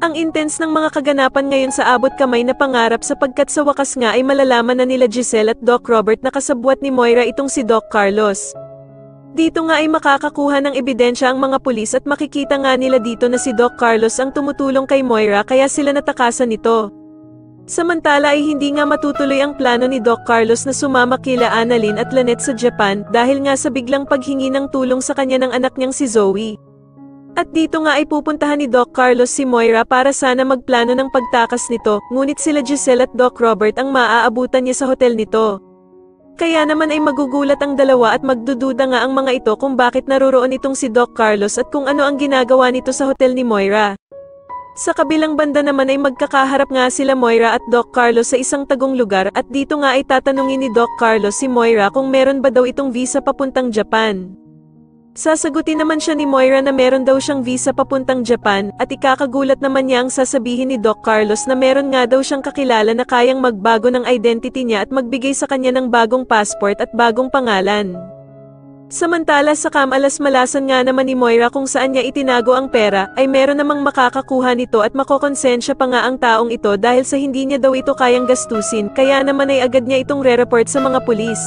Ang intense ng mga kaganapan ngayon sa abot kamay na pangarap sapagkat sa wakas nga ay malalaman na nila Giselle at Doc Robert na kasabwat ni Moira itong si Doc Carlos. Dito nga ay makakakuha ng ebidensya ang mga pulis at makikita nga nila dito na si Doc Carlos ang tumutulong kay Moira kaya sila natakasan nito. Samantala ay hindi nga matutuloy ang plano ni Doc Carlos na sumama kila Annalyn at Lynette sa Japan dahil nga sa biglang paghingi ng tulong sa kanya ng anak niyang si Zoe. At dito nga ay pupuntahan ni Doc Carlos si Moira para sana magplano ng pagtakas nito, ngunit sila Giselle at Doc Robert ang maaabutan niya sa hotel nito. Kaya naman ay magugulat ang dalawa at magdududa nga ang mga ito kung bakit naroroon itong si Doc Carlos at kung ano ang ginagawa nito sa hotel ni Moira. Sa kabilang banda naman ay magkakaharap nga sila Moira at Doc Carlos sa isang tagong lugar at dito nga ay tatanungin ni Doc Carlos si Moira kung meron ba daw itong visa papuntang Japan. Sasagutin naman siya ni Moira na meron daw siyang visa papuntang Japan at ikakagulat naman niya ang sasabihin ni Doc Carlos na meron nga daw siyang kakilala na kayang magbago ng identity niya at magbigay sa kanya ng bagong passport at bagong pangalan. Samantala sa kamalas-malasan nga naman ni Moira kung saan niya itinago ang pera ay meron namang makakakuha nito at makokonsensya pa nga ang taong ito dahil sa hindi niya daw ito kayang gastusin kaya naman ay agad niya itong re-report sa mga pulis.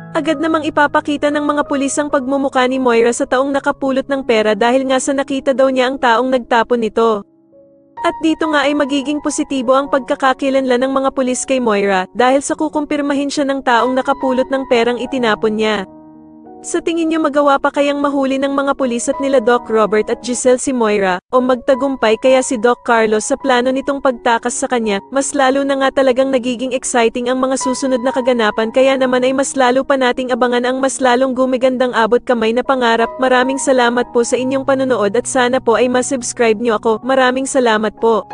Agad namang ipapakita ng mga pulis ang pagmumukha ni Moira sa taong nakapulot ng pera dahil nga sa nakita daw niya ang taong nagtapon nito. At dito nga ay magiging positibo ang pagkakakilanlan ng mga pulis kay Moira dahil sa kukumpirmahin siya ng taong nakapulot ng perang itinapon niya. Sa tingin niyo magawa pa kayang mahuli ng mga pulis at nila Doc Robert at Giselle si Moira o magtagumpay kaya si Doc Carlos sa plano nitong pagtakas sa kanya? Mas lalo na nga talagang nagiging exciting ang mga susunod na kaganapan kaya naman ay mas lalo pa nating abangan ang mas lalong gumigandang abot kamay na pangarap. Maraming salamat po sa inyong panonood at sana po ay masubscribe niyo ako. Maraming salamat po.